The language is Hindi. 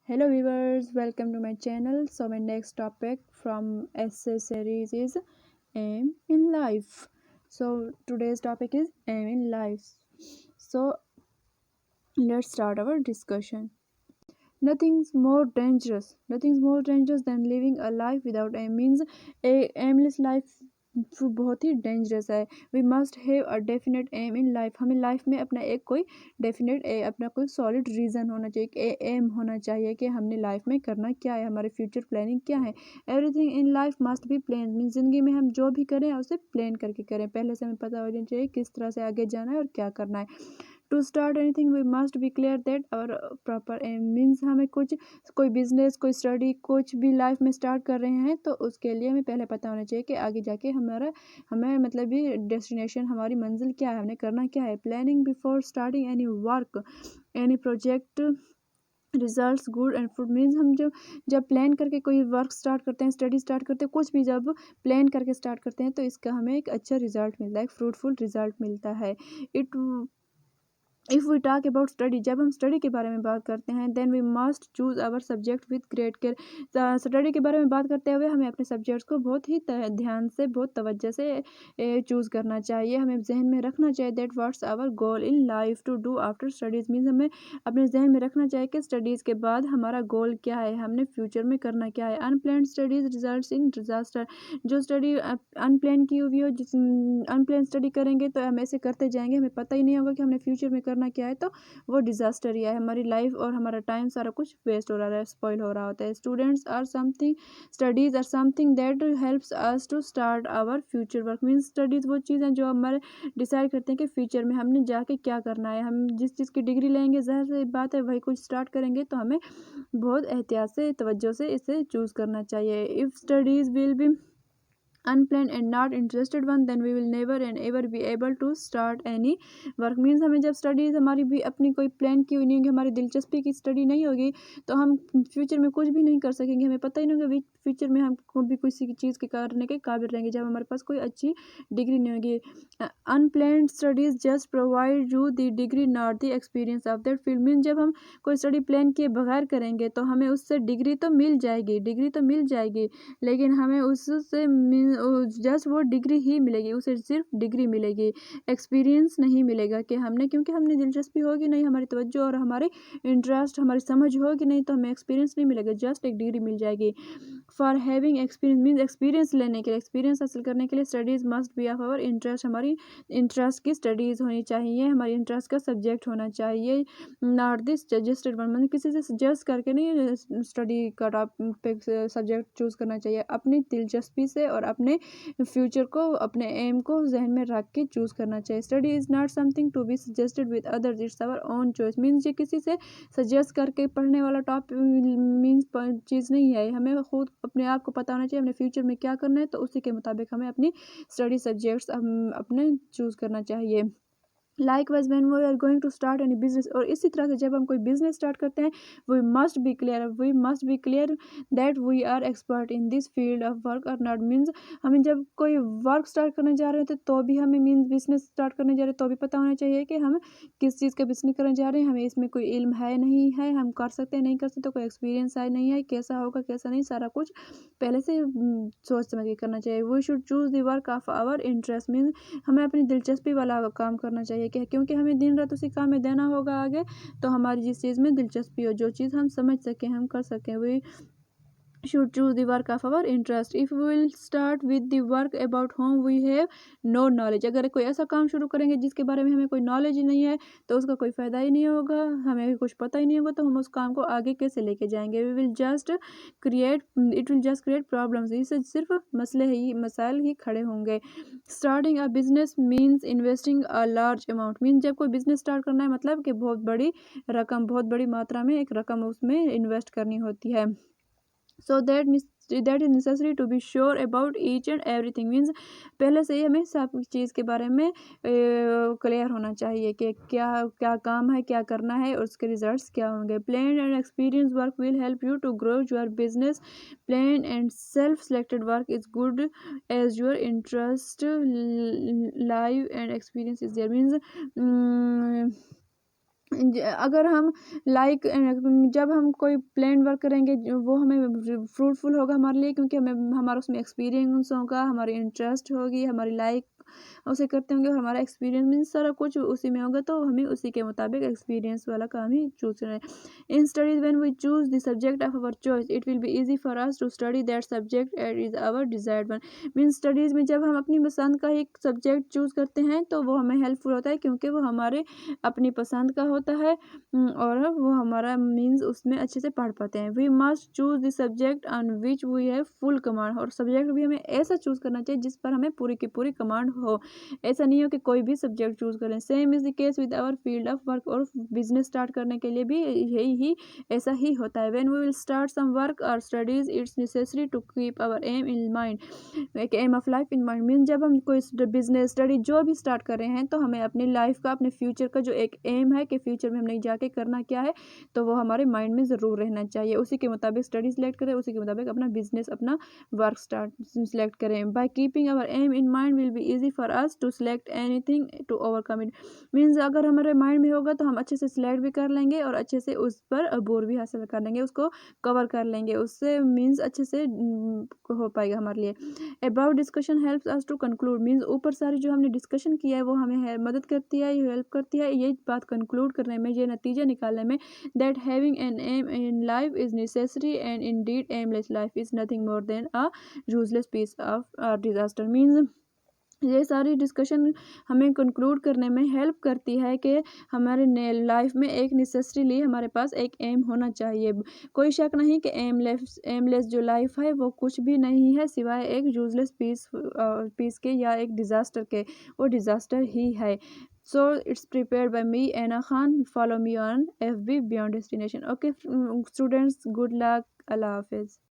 Hello viewers, welcome to my channel. So my next topic from essay series is aim in life. So today's topic is aim in life. So let's start our discussion. Nothing's more dangerous than living a life without aim. Means a aimless life बहुत ही डेंजरस है. We must have a definite aim in life. हमें लाइफ में अपना एक कोई डेफिनेट अपना कोई सॉलिड रीज़न होना चाहिए, एम होना चाहिए कि हमने लाइफ में करना क्या है, हमारे फ्यूचर प्लानिंग क्या है. Everything in life must be plan. Mean ज़िंदगी में हम जो भी करें उसे प्लान करके करें. पहले से हमें पता होना चाहिए किस तरह से आगे जाना है और क्या करना है. To start anything we must be clear that our proper aim. Means हमें कोई बिजनेस, कोई स्टडी, कुछ भी लाइफ में स्टार्ट कर रहे हैं तो उसके लिए हमें पहले पता होना चाहिए कि आगे जाके हमें मतलब भी डेस्टिनेशन, हमारी मंजिल क्या है, हमने करना क्या है. Planning before starting any work, any project results good and fruit. Means हम जब प्लान करके कोई वर्क स्टार्ट करते हैं, स्टडी स्टार्ट करते हैं, कुछ भी जब प्लान करके स्टार्ट करते हैं तो इसका हमें एक अच्छा रिजल्ट मिलता है, एक फ्रूटफुल रिजल्ट मिलता है. It if we talk about study, जब हम स्टडी के बारे में बात करते हैं, then we must choose our subject with great care. Study के बारे में बात करते हुए हमें अपने सब्जेक्ट्स को बहुत ही ध्यान से, बहुत तवज्जो से चूज़ करना चाहिए. हमें जहन में रखना चाहिए that what's our goal in life to do after studies. Means हमें अपने जहन में रखना चाहिए कि स्टडीज़ के बाद हमारा गोल क्या है, हमने फ्यूचर में करना क्या है. Unplan studies result in disaster. जो स्टडी अनप्लान की हुई हो, जिस अनप्लान स्टडी करेंगे तो हम ऐसे करते जाएंगे, हमें पता ही नहीं होगा कि हमने फ्यूचर में करना क्या है, तो वो डिजास्टर ही है. हमारी लाइफ और हमारा टाइम सारा कुछ वेस्ट हो रहा है, स्पॉइल हो रहा होता है. Studies are something that helps us to start our future work. Means studies वो चीज़ है जो हमारे डिसाइड करते हैं कि फ्यूचर में हमने जाके क्या करना है. हम जिस चीज़ की डिग्री लेंगे, ज़ाहिर सी बात है वही कुछ स्टार्ट करेंगे, तो हमें बहुत एहतियात से, तवज्जो से इसे चूज़ करना चाहिए. If studies will be unplanned and not interested one, then we will never and ever be able to start any work. Means हमें जब स्टडीज़ हमारी भी अपनी कोई प्लान की हुई नहीं होगी, हमारी दिलचस्पी की स्टडी नहीं होगी, तो हम फ्यूचर में कुछ भी नहीं कर सकेंगे. हमें पता ही नहीं होगा फ्यूचर में हम भी किसी चीज़ के करने के काबिल रहेंगे जब हमारे पास कोई अच्छी डिग्री नहीं होगी. Unplanned studies just provide you the degree not the experience of that field. Mean जब हम कोई स्टडी प्लान किए बगैर करेंगे तो हमें उससे डिग्री तो मिल जाएगी, लेकिन हमें उससे जस्ट वो डिग्री ही मिलेगी, उसे सिर्फ डिग्री मिलेगी, एक्सपीरियंस नहीं मिलेगा कि क्योंकि हमने दिलचस्पी होगी नहीं, हमारी तवज्जो और हमारे इंटरेस्ट, हमारी समझ होगी नहीं, तो हमें एक्सपीरियंस नहीं मिलेगा, जस्ट एक डिग्री मिल जाएगी. For having experience means experience लेने के लिए, एक्सपीरियंस हासिल करने के लिए studies must be of our interest. हमारी इंटरेस्ट की स्टडीज़ होनी चाहिए, हमारी इंटरेस्ट का सब्जेक्ट होना चाहिए. Not this suggested one. मतलब किसी से सजेस्ट करके नहीं स्टडी का टॉपिक सब्जेक्ट चूज़ करना चाहिए, अपनी दिलचस्पी से और अपने फ्यूचर को, अपने एम को जहन में रख के चूज़ करना चाहिए. Study is not something to be suggested with others, it's our own choice. Means ये किसी से सजेस्ट करके पढ़ने वाला टॉपिक मीन्स चीज़ नहीं है. हमें खुद अपने आप को पता होना चाहिए अपने फ्यूचर में क्या करना है, तो उसी के मुताबिक हमें अपनी स्टडी सब्जेक्ट्स अपने चूज़ करना चाहिए. Likewise when we are going to start any business. और इसी तरह से जब हम कोई बिजनेस स्टार्ट करते हैं, we must be clear that we are expert in this field of work और नॉट. मीन्स हमें जब कोई वर्क स्टार्ट करने जा रहे होते तो भी हमें मीन्स बिजनेस स्टार्ट करने जा रहे हैं तो भी पता होना चाहिए कि हम किस चीज़ का बिजनेस करने जा रहे हैं, हमें इसमें कोई इल्म है नहीं है, हम कर सकते हैं नहीं कर सकते, कोई एक्सपीरियंस है नहीं है, कैसा होगा कैसा नहीं, सारा कुछ पहले से सोच समझ के करना चाहिए. We should choose the work of our interest. Means हमें अपनी दिलचस्पी वाला काम करना चाहिए कि क्योंकि हमें दिन रात उसी काम में देना होगा आगे, तो हमारी जिस चीज़ में दिलचस्पी हो, जो चीज़ हम समझ सकें, हम कर सकें, we should choose the work of our interest. If we will start with the work about whom we have no knowledge, अगर कोई ऐसा काम शुरू करेंगे जिसके बारे में हमें कोई नॉलेज ही नहीं है तो उसका कोई फ़ायदा ही नहीं होगा, हमें कुछ पता ही नहीं होगा, तो हम उस काम को आगे कैसे लेके जाएंगे. It will just create problems. इससे सिर्फ मसाइल ही खड़े होंगे. Starting a business means investing a large amount. Means जब कोई बिजनेस स्टार्ट करना है मतलब कि बहुत बड़ी मात्रा में एक रकम उसमें इन्वेस्ट करनी होती है. So that is necessary to be sure about each and everything. Means पहले से ही हमें सब चीज़ के बारे में क्लियर होना चाहिए कि क्या क्या काम है, क्या करना है और उसके रिजल्ट्स क्या होंगे. Plan and experience work will help you to grow your business. Plan and self selected work is good as your interest live and experience is there. Means अगर हम जब हम कोई प्लान वर्क करेंगे वो हमें फ्रूटफुल होगा हमारे लिए, क्योंकि हमें हमारा उसमें एक्सपीरियंस होगा, हमारी इंटरेस्ट होगी, हमारी लाइक उसे करते होंगे और हमारा एक्सपीरियंस मीन्स सारा कुछ उसी में होगा, तो हमें उसी के मुताबिक एक्सपीरियंस वाला काम ही चूज करना है। In studies when we choose the subject of our choice it will be easy for us to study that subject at is our desired one. Means studies में जब हम अपनी पसंद का ही सब्जेक्ट चूज करते हैं तो वो हमें हेल्पफुल होता है, क्योंकि वो हमारे अपनी पसंद का होता है और वो हमारा मीन्स उसमें अच्छे से पढ़ पाते हैं। We must choose the subject on which we have full command, और सब्जेक्ट भी हमें ऐसा चूज करना चाहिए जिस पर हमें पूरी की पूरी कमांड हो। ऐसा नहीं हो कि कोई भी सब्जेक्ट चूज कर लें। Same is the case with our field of work, और बिजनेस स्टार्ट करने के लिए भी यही ही ऐसा ही होता है। When we will start some work और studies it's necessary to keep our aim in mind, एक aim of life in mind. Mean जब हम कोई बिजनेस स्टडी जो भी स्टार्ट कर रहे हैं तो हमें अपनी लाइफ का, अपने फ्यूचर का जो एक एम है कि फ्यूचर में हमने जाके करना क्या है, तो वो हमारे माइंड में ज़रूर रहना चाहिए। उसी के मुताबिक स्टडी सेलेक्ट करें, उसी के मुताबिक अपना बिजनेस, अपना वर्क स्टार्ट सेलेक्ट करें। By keeping our aim in mind will be easy for us to select anything to overcome it. Means अगर हमारे माइंड में होगा तो हम अच्छे से सिलेक्ट भी कर लेंगे और अच्छे से उस पर अबूर भी हासिल कर लेंगे, उसको कवर कर लेंगे, उससे मीन्स अच्छे से हो पाएगा हमारे लिए। About discussion helps us to conclude, means ऊपर सारी जो हमने डिस्कशन किया है वो हमें मदद करती है, ये हेल्प करती है ये बात कंक्लूड करने में, ये नतीजा निकालने में, that having an aim in life is necessary and indeed aimless life is nothing more than a useless piece of disaster. Means ये सारी डिस्कशन हमें कंक्लूड करने में हेल्प करती है कि हमारे लाइफ में एक नेसेसरीली हमारे पास एक एम होना चाहिए। कोई शक नहीं कि एमलेस जो लाइफ है वो कुछ भी नहीं है सिवाय एक यूजलेस पीस के या एक डिज़ास्टर के, वो डिज़ास्टर ही है। So it's prepared by me Ana Khan, follow me on FB beyond destination. Okay students, good luck, अल्लाह हाफिज़।